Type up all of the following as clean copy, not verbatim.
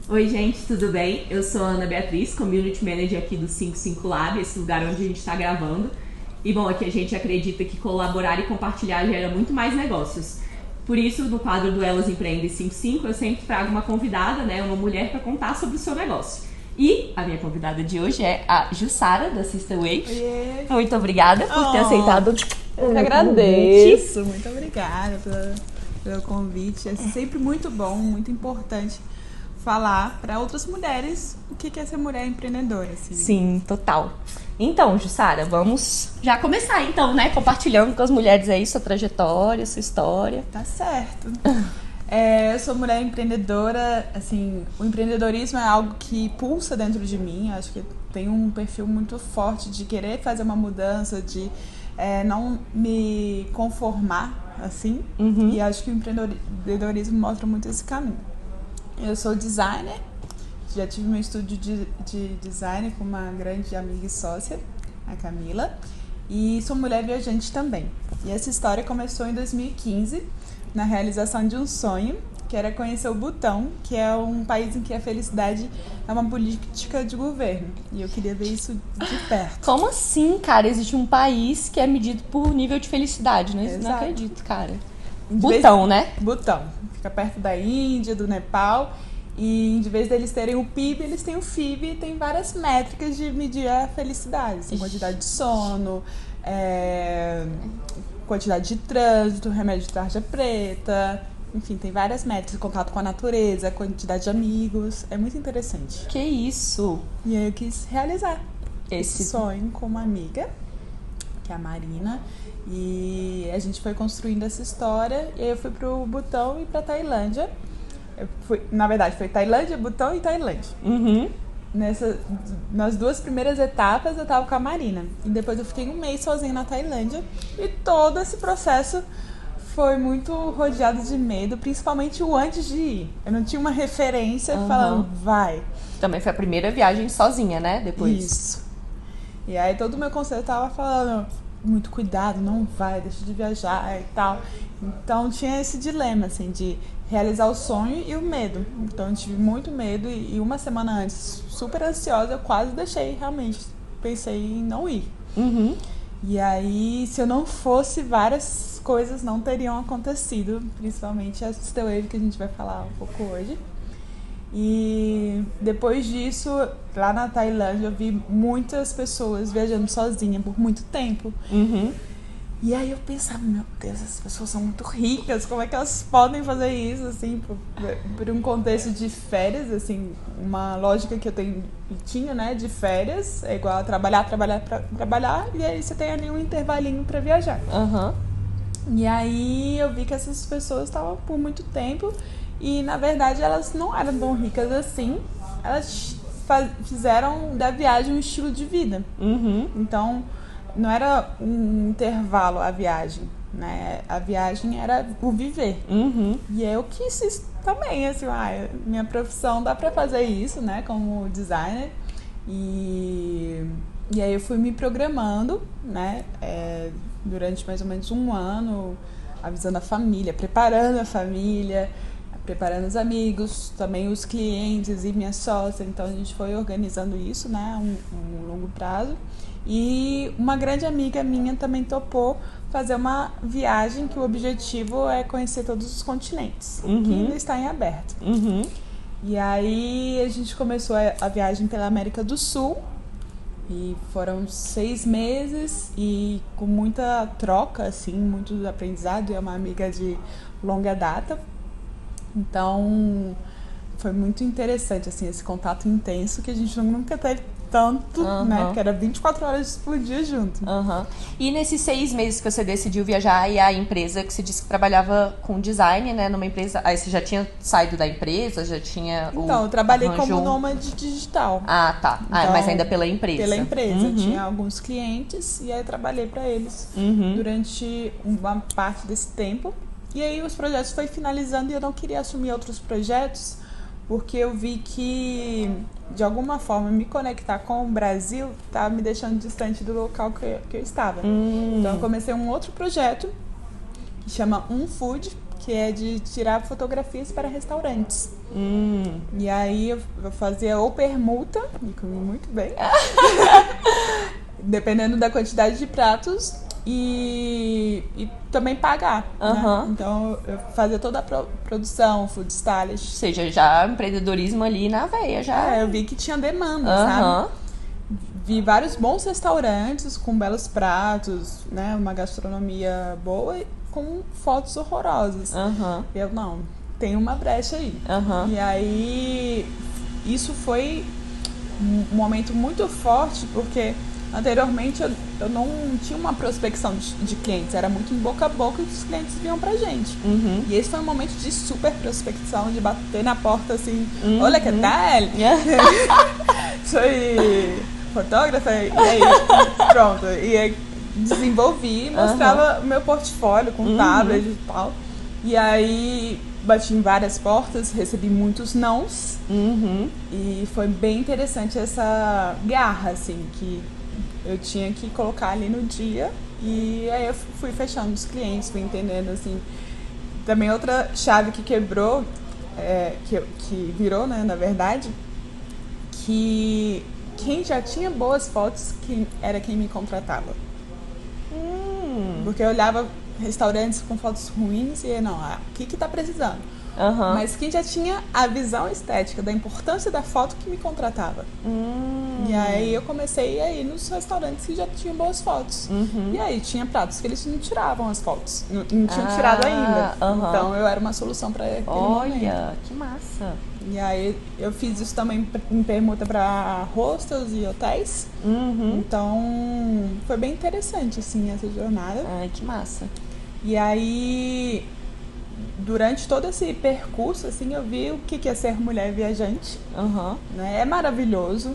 Oi, gente, tudo bem? Eu sou a Ana Beatriz, Community Manager aqui do 55 Lab, esse lugar onde a gente está gravando. E bom, aqui a gente acredita que colaborar e compartilhar gera muito mais negócios. Por isso, no quadro do Elas Empreendem 55, eu sempre trago uma convidada, né, uma mulher, para contar sobre o seu negócio. E a minha convidada de hoje é a Jussara, da Sister Wave. Oiê. Muito obrigada por ter aceitado Eu que agradeço. Muito obrigada pelo convite. É sempre muito bom, muito importante falar para outras mulheres o que é ser mulher empreendedora. Assim. Sim, total. Então, Jussara, vamos já começar então, né? Compartilhando com as mulheres aí sua trajetória, sua história. Tá certo. Eu sou mulher empreendedora, assim, o empreendedorismo é algo que pulsa dentro de mim. Acho que tem um perfil muito forte de querer fazer uma mudança, de não me conformar, assim. E acho que o empreendedorismo mostra muito esse caminho. Eu sou designer, já tive meu estúdio de design com uma grande amiga e sócia, a Camila, e sou mulher viajante também. E essa história começou em 2015, na realização de um sonho, que era conhecer o Butão, que é um país em que a felicidade é uma política de governo. E eu queria ver isso de perto. Como assim, cara? Existe um país que é medido por nível de felicidade, né? Exato. Não acredito, cara. Butão, né? Butão. Fica perto da Índia, do Nepal. E em vez deles terem o PIB, eles têm o FIB e tem várias métricas de medir a felicidade. Assim, quantidade de sono, quantidade de trânsito, remédio de tarja preta. Enfim, tem várias métricas. Contato com a natureza, quantidade de amigos. É muito interessante. Que isso? E aí eu quis realizar esse sonho com uma amiga, que é a Marina. E a gente foi construindo essa história. E aí eu fui pro Butão e pra Tailândia. Na verdade, foi Tailândia, Butão e Tailândia. Nas duas primeiras etapas eu tava com a Marina. E depois eu fiquei um mês sozinha na Tailândia. E todo esse processo foi muito rodeado de medo, principalmente o antes de ir. Eu não tinha uma referência falando, vai. Também foi a primeira viagem sozinha, né? Depois. Isso. E aí todo o meu conselho tava falando, muito cuidado, não vai, deixa de viajar e tal. Então tinha esse dilema, assim, de realizar o sonho e o medo. Então eu tive muito medo e uma semana antes, super ansiosa, eu quase deixei, realmente. Pensei em não ir. E aí, se eu não fosse, várias coisas não teriam acontecido, principalmente a Sister Wave, que a gente vai falar um pouco hoje. E depois disso, lá na Tailândia, eu vi muitas pessoas viajando sozinha por muito tempo. E aí eu pensava, meu Deus, essas pessoas são muito ricas, como é que elas podem fazer isso, assim, por um contexto de férias, assim, uma lógica que eu tinha, né, de férias, é igual a trabalhar, e aí você tem ali um intervalinho pra viajar. E aí eu vi que essas pessoas estavam por muito tempo e, na verdade, elas não eram tão ricas assim, elas fizeram da viagem um estilo de vida. Então, não era um intervalo a viagem, né? A viagem era o viver. E eu quis isso também, assim, minha profissão dá pra fazer isso, né? Como designer. E aí eu fui me programando, né? Durante mais ou menos um ano, avisando a família, preparando os amigos, também os clientes e minha sócia. Então a gente foi organizando isso, né? Um longo prazo. E uma grande amiga minha também topou fazer uma viagem que o objetivo é conhecer todos os continentes, que ainda está em aberto. E aí a gente começou a viagem pela América do Sul e foram 6 meses e com muita troca, assim, muito aprendizado. E é uma amiga de longa data, então foi muito interessante, assim, esse contato intenso que a gente nunca teve tanto, né? Porque era 24 horas por dia junto. E nesses 6 meses que você decidiu viajar, e a empresa que você disse que trabalhava com design, né? Numa empresa. Aí você já tinha saído da empresa, já tinha. Então, eu trabalhei como nômade digital. Ah, tá. Então, mas ainda pela empresa. Pela empresa. Tinha alguns clientes e aí eu trabalhei para eles durante uma parte desse tempo. E aí os projetos foi finalizando e eu não queria assumir outros projetos porque eu vi que, de alguma forma, me conectar com o Brasil estava me deixando distante do local que eu estava. Então eu comecei um outro projeto que chama Food, que é de tirar fotografias para restaurantes. E aí eu fazia ou permuta, e comi muito bem, dependendo da quantidade de pratos, e também pagar. Né? Então eu fazia toda a produção, food stylist. Ou seja, já empreendedorismo ali na veia, já. Eu vi que tinha demanda, sabe? Vi vários bons restaurantes com belos pratos, né? Uma gastronomia boa e com fotos horrorosas. Eu, não, tem uma brecha aí. E aí, isso foi um momento muito forte, porque anteriormente eu não tinha uma prospecção de clientes, era muito em boca a boca que os clientes vinham pra gente. E esse foi um momento de super prospecção, de bater na porta assim, olha que tal? Sou fotógrafa, e aí, pronto. E aí desenvolvi, mostrava meu portfólio com tablet e tal. E aí bati em várias portas, recebi muitos nãos. E foi bem interessante essa garra, assim, que eu tinha que colocar ali no dia. E aí eu fui fechando os clientes, fui entendendo, assim. Também outra chave que quebrou, que virou, né, na verdade, que quem já tinha boas fotos era quem me contratava. Porque eu olhava restaurantes com fotos ruins e não, o que tá precisando? Mas quem já tinha a visão estética da importância da foto que me contratava. E aí eu comecei a ir nos restaurantes que já tinham boas fotos. E aí tinha pratos que eles não tiravam as fotos, não tinham tirado ainda. Então eu era uma solução para aquele momento. Olha, que massa! E aí eu fiz isso também em permuta para hostels e hotéis. Então foi bem interessante, assim, essa jornada. Ai, que massa! E aí, durante todo esse percurso, assim, eu vi o que é ser mulher viajante. Né? É maravilhoso.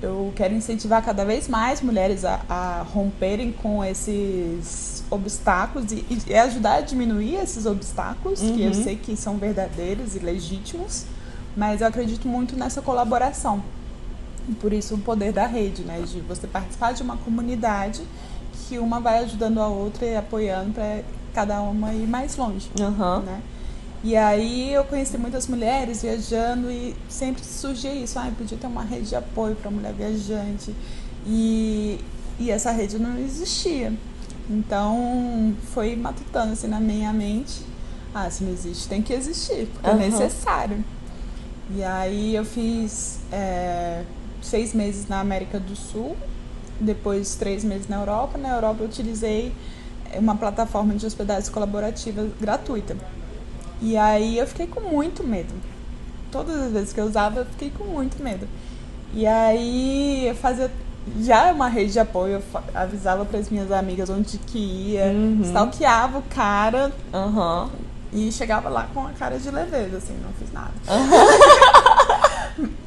Eu quero incentivar cada vez mais mulheres a romperem com esses obstáculos e ajudar a diminuir esses obstáculos, que eu sei que são verdadeiros e legítimos, mas eu acredito muito nessa colaboração. E por isso o poder da rede, né? De você participar de uma comunidade que uma vai ajudando a outra e apoiando para cada uma ir mais longe. Né? E aí eu conheci muitas mulheres viajando e sempre surgia isso, podia ter uma rede de apoio para mulher viajante, e essa rede não existia. Então foi matutando assim na minha mente, se não existe, tem que existir, porque é necessário. E aí eu fiz 6 meses na América do Sul, depois 3 meses na Europa. Na Europa eu utilizei uma plataforma de hospedagem colaborativa gratuita. E aí eu fiquei com muito medo. Todas as vezes que eu usava, eu fiquei com muito medo. E aí eu fazia já uma rede de apoio, eu avisava para as minhas amigas onde que ia, stalkeava o cara e chegava lá com a cara de leveza, assim, não fiz nada.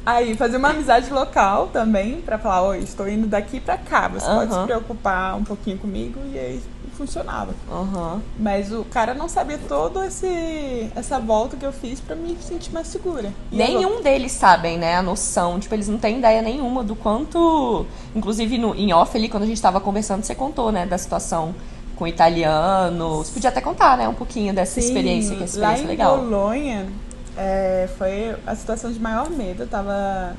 Aí fazia uma amizade local também, pra falar, oi, estou indo daqui pra cá, você pode se preocupar um pouquinho comigo, e aí funcionava. Mas o cara não sabia toda essa volta que eu fiz pra me sentir mais segura. E nenhum deles sabem, né, a noção, tipo, eles não têm ideia nenhuma do quanto, inclusive em off ali, quando a gente tava conversando, você contou, né, da situação com o italiano. Você podia até contar, né, um pouquinho dessa experiência, que é experiência legal. Lá em Bolonha, foi a situação de maior medo. Eu tava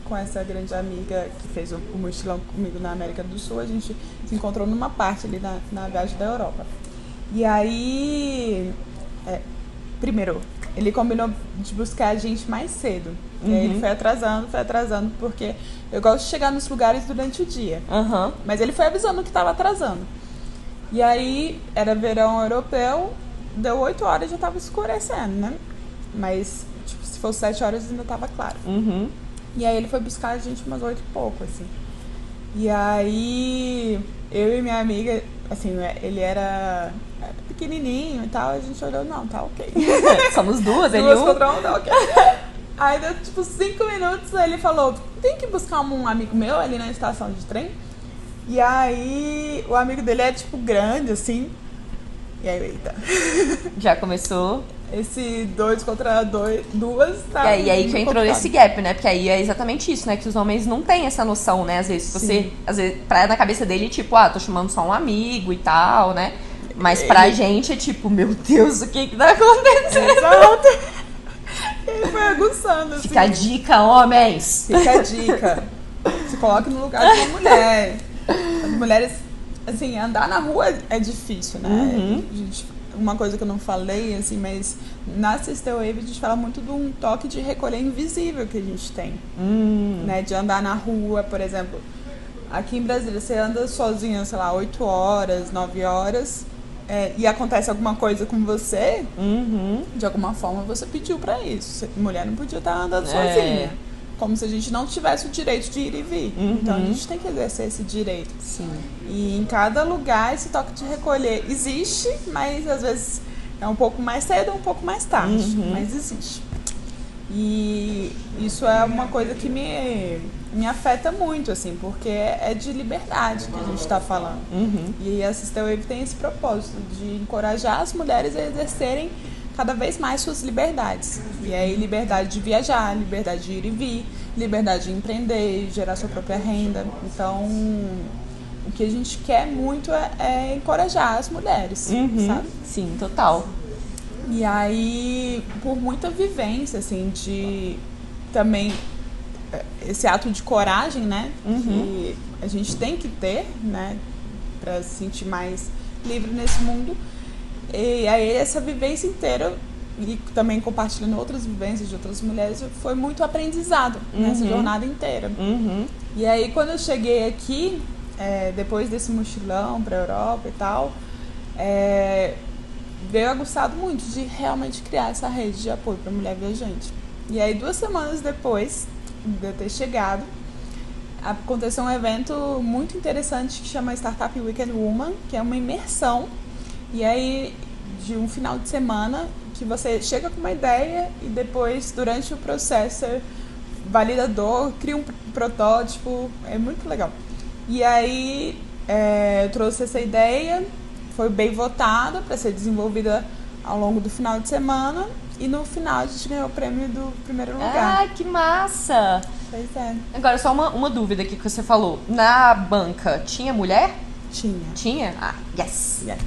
com essa grande amiga que fez o mochilão comigo na América do Sul. A gente se encontrou numa parte ali na viagem da Europa. E aí, primeiro, ele combinou de buscar a gente mais cedo. E aí ele foi atrasando, porque eu gosto de chegar nos lugares durante o dia. Mas ele foi avisando que estava atrasando. E aí, era verão europeu, deu 8 horas e já estava escurecendo, né? Mas, tipo, se fosse 7 horas ainda tava claro. E aí ele foi buscar a gente umas 8 e pouco, assim. E aí, eu e minha amiga, assim, ele era pequenininho e tal, a gente olhou, não, tá ok. Somos duas contra um, tá ok. Aí deu, tipo, 5 minutos, ele falou, tem que buscar um amigo meu ali na estação de trem. E aí, o amigo dele é, tipo, grande, assim. E aí, eita. Já começou... Esse 2 contra 2 tá. E aí que entrou nesse gap, né? Porque aí é exatamente isso, né? Que os homens não têm essa noção, né? Às vezes na cabeça dele, tipo, tô chamando só um amigo e tal, né? Mas pra gente é tipo, meu Deus, o que tá acontecendo? Exato. E foi aguçando, assim. Fica a dica, homens. Fica a dica. Se coloque no lugar de uma mulher. As mulheres, assim, andar na rua é difícil, né? Uma coisa que eu não falei, assim, mas na Sister Wave a gente fala muito de um toque de recolher invisível que a gente tem. Né? De andar na rua, por exemplo. Aqui em Brasília, você anda sozinha, sei lá, 8 horas, 9 horas, e acontece alguma coisa com você, de alguma forma você pediu pra isso. Mulher não podia estar andando sozinha. Como se a gente não tivesse o direito de ir e vir. Então a gente tem que exercer esse direito. Sim. E em cada lugar esse toque de recolher existe, mas às vezes é um pouco mais cedo ou um pouco mais tarde. Mas existe. E isso é uma coisa que me afeta muito, assim, porque é de liberdade que a gente está falando. E a Sister Wave tem esse propósito de encorajar as mulheres a exercerem cada vez mais suas liberdades. E aí liberdade de viajar, liberdade de ir e vir, liberdade de empreender, gerar sua própria renda. Então, o que a gente quer muito é encorajar as mulheres, sabe? Sim, total. E aí, por muita vivência, assim, de também esse ato de coragem, né? Que a gente tem que ter, né? Pra se sentir mais livre nesse mundo. E aí, essa vivência inteira, e também compartilhando outras vivências de outras mulheres, foi muito aprendizado nessa jornada inteira. E aí, quando eu cheguei aqui, depois desse mochilão pra Europa e tal, veio aguçado muito de realmente criar essa rede de apoio para mulher viajante. E aí, 2 semanas depois de eu ter chegado, aconteceu um evento muito interessante que chama Startup Weekend Woman, que é uma imersão, e aí de um final de semana que você chega com uma ideia e depois, durante o processo, validador, cria um protótipo, é muito legal. E aí eu trouxe essa ideia, foi bem votada para ser desenvolvida ao longo do final de semana e no final a gente ganhou o prêmio do primeiro lugar. Ai, que massa! Pois é. Agora, só uma dúvida aqui que você falou. Na banca, tinha mulher? Tinha. Tinha? Ah, yes! Yeah.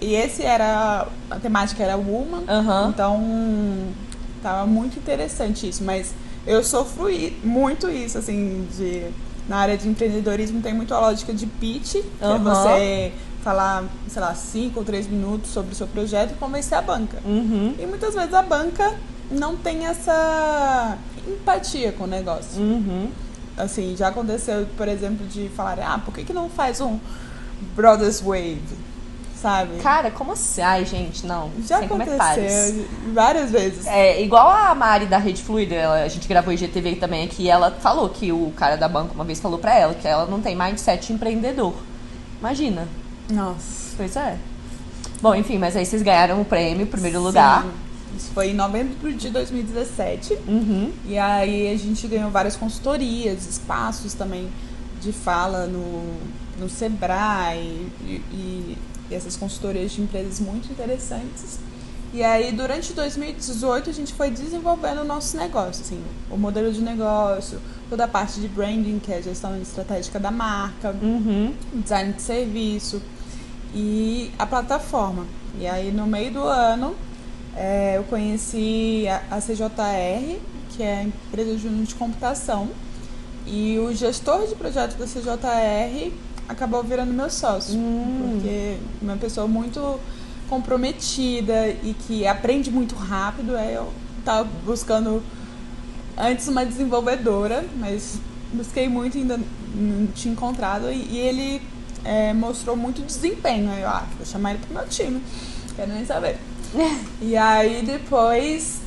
E esse era... A temática era woman, então tava muito interessante isso, mas eu sofro muito isso, assim, na área de empreendedorismo tem muito a lógica de pitch, que é você falar, sei lá, 5 ou 3 minutos sobre o seu projeto e convencer a banca. E muitas vezes a banca não tem essa empatia com o negócio. Assim, já aconteceu, por exemplo, de falar, por que não faz um Brothers Wave, sabe? Cara, como assim? Ai, gente, não. Já sem comentários. aconteceu várias vezes. É, igual a Mari da Rede Fluida, a gente gravou IGTV também aqui, ela falou que o cara da banca uma vez falou pra ela que ela não tem mindset empreendedor. Imagina. Nossa. Pois é. Bom, enfim, mas aí vocês ganharam o prêmio, primeiro lugar. Isso foi em novembro de 2017. E aí a gente ganhou várias consultorias, espaços também de fala no Sebrae e essas consultorias de empresas muito interessantes. E aí, durante 2018, a gente foi desenvolvendo o nosso negócio, assim, o modelo de negócio, toda a parte de branding, que é a gestão estratégica da marca, design de serviço e a plataforma. E aí, no meio do ano, eu conheci a CJR, que é a empresa júnior de computação, e o gestor de projeto da CJR acabou virando meu sócio, porque é uma pessoa muito comprometida e que aprende muito rápido. Eu estava buscando antes uma desenvolvedora, mas busquei muito e ainda não tinha encontrado, e ele mostrou muito desempenho. Aí eu vou chamar ele pro meu time, quero nem saber. E aí depois,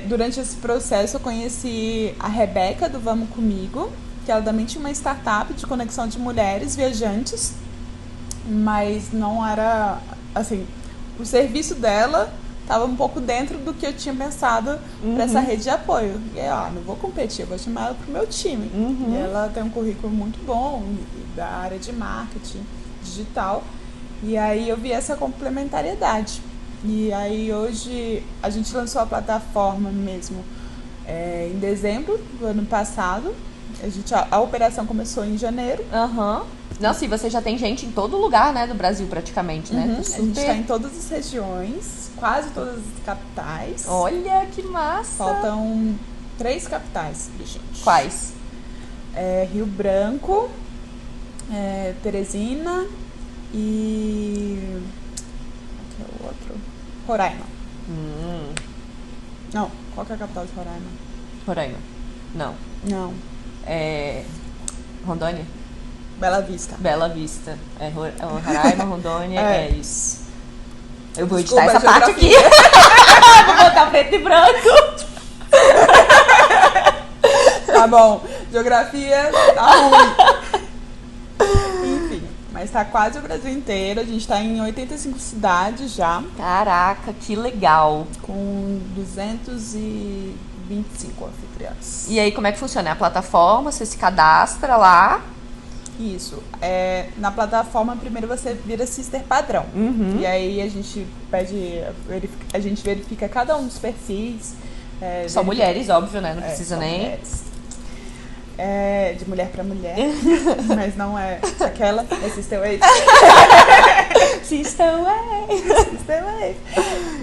durante esse processo, eu conheci a Rebeca do Vamos Comigo, que ela também tinha uma startup de conexão de mulheres viajantes, mas não era, assim, o serviço dela estava um pouco dentro do que eu tinha pensado para essa rede de apoio. E aí, não vou competir, eu vou chamar ela pro meu time. E ela tem um currículo muito bom da área de marketing digital, e aí eu vi essa complementariedade. E aí hoje a gente lançou a plataforma mesmo em dezembro do ano passado. A operação começou em janeiro. Nossa, e você já tem gente em todo lugar, né, do Brasil praticamente, né? A gente tá em todas as regiões, quase todas as capitais. Olha, que massa! Faltam 3 capitais, gente. Quais? Rio Branco, Teresina e... qual que é o outro? Roraima. Não, qual que é a capital de Roraima? Roraima. Não. Não, Rondônia? Bela Vista. Bela Vista. Roraima, Rondônia, é isso. Eu vou Desculpa, editar essa parte aqui. geografia. Vou botar preto e branco. Tá bom, geografia tá ruim. Enfim, mas tá quase o Brasil inteiro. A gente tá em 85 cidades já, Caraca, que legal. com 225 anfitriãs. E aí, como é que funciona? É a plataforma, você se cadastra lá. Isso. Na plataforma, primeiro você vira sister padrão. E aí a gente a gente verifica cada um dos perfis. São mulheres, óbvio, né? Não precisa são nem. mulheres. De mulher pra mulher. Mas não é aquela, é Sister Wave. Sister Way. Sister Wave.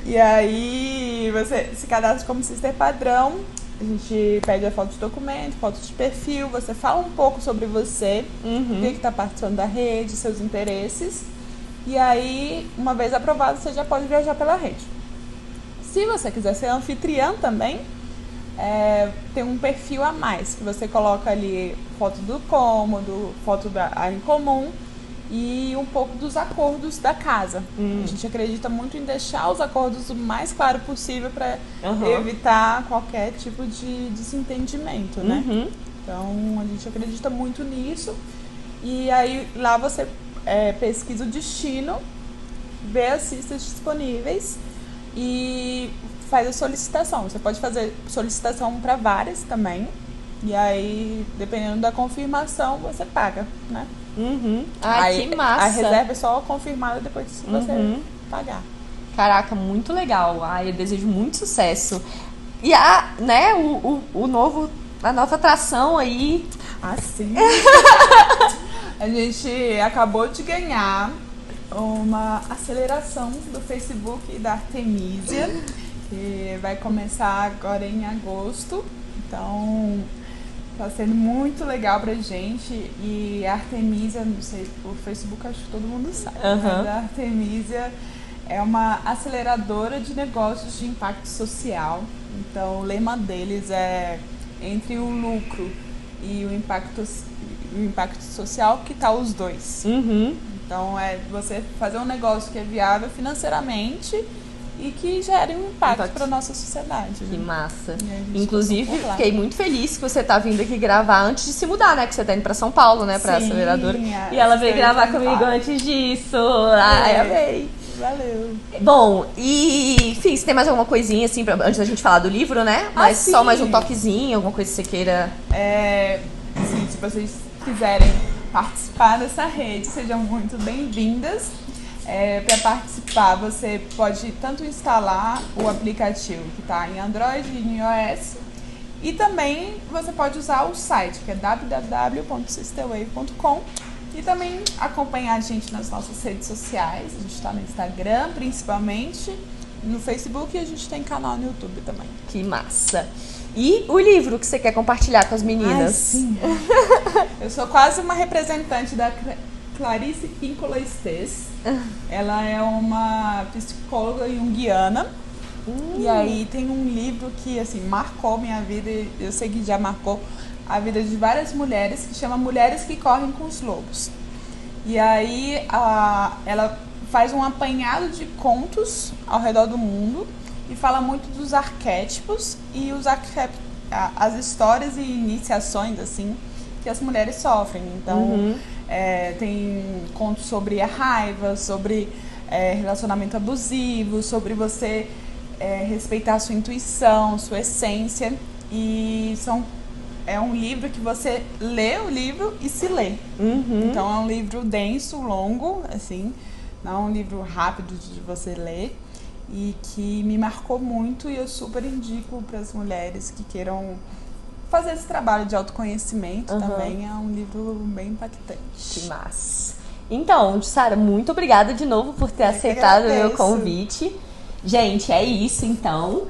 E aí você se cadastra como sister padrão. A gente pede a foto de documento, foto de perfil, você fala um pouco sobre você, o que está participando da rede, seus interesses. E aí, uma vez aprovado, você já pode viajar pela rede. Se você quiser ser anfitriã também, tem um perfil a mais, que você coloca ali foto do cômodo, foto da área em comum e um pouco dos acordos da casa. A gente acredita muito em deixar os acordos o mais claro possível para evitar qualquer tipo de desentendimento, né? Então, a gente acredita muito nisso. E aí, lá você pesquisa o destino, vê as cistas disponíveis e faz a solicitação. Você pode fazer solicitação para várias também. E aí, dependendo da confirmação, você paga, né? Ai, Aí, que massa. a reserva é só confirmada depois que você pagar. Caraca, muito legal. Ai, eu desejo muito sucesso. E né, a nova atração aí. Ah, sim. A gente acabou de ganhar uma aceleração do Facebook e da Artemisia, que vai começar agora em agosto. Então, tá sendo muito legal pra gente. E a Artemisia, não sei, o Facebook acho que todo mundo sabe. Mas a Artemisia é uma aceleradora de negócios de impacto social. Então, o lema deles é entre o lucro e o impacto social, que tá os dois. Então, é você fazer um negócio que é viável financeiramente e que gere um impacto para nossa sociedade. Que massa. Inclusive, fiquei muito feliz que você tá vindo aqui gravar antes de se mudar, né? Que você tá indo pra São Paulo, né? Pra aceleradora. E ela veio gravar comigo antes disso. Ai, amei. Valeu. Bom, e enfim, você tem mais alguma coisinha assim, antes da gente falar do livro, né? Mas só mais um toquezinho, alguma coisa que você queira. Sim, se vocês quiserem participar dessa rede, sejam muito bem-vindas. Para participar, você pode tanto instalar o aplicativo que está em Android e em iOS, e também você pode usar o site, que é www.sisterwave.com, e também acompanhar a gente nas nossas redes sociais. A gente está no Instagram, principalmente, no Facebook, e a gente tem canal no YouTube também. Que massa! E o livro que você quer compartilhar com as meninas? Ai, sim. Eu sou quase uma representante da Clarice Píncola Estes. Ela é uma psicóloga junguiana. E aí tem um livro que assim marcou minha vida, e eu sei que já marcou a vida de várias mulheres, que chama Mulheres que Correm com os Lobos. E aí ela faz um apanhado de contos ao redor do mundo e fala muito dos arquétipos e as histórias e iniciações assim que as mulheres sofrem. Então tem contos sobre a raiva, sobre relacionamento abusivo, sobre você respeitar a sua intuição, sua essência. E é um livro que você lê o livro e se lê. Então é um livro denso, longo, assim, não é um livro rápido de você ler, e que me marcou muito, e eu super indico para as mulheres que queiram fazer esse trabalho de autoconhecimento também. É um livro bem impactante. Que massa. Então, Sara, muito obrigada de novo por ter aceitado o meu convite. Gente, é isso então.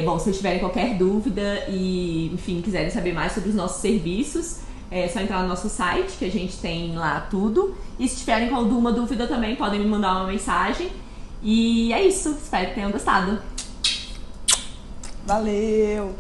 Bom, se vocês tiverem qualquer dúvida e, enfim, quiserem saber mais sobre os nossos serviços, é só entrar no nosso site, que a gente tem lá tudo. E se tiverem alguma dúvida também, podem me mandar uma mensagem. E é isso. Espero que tenham gostado. Valeu!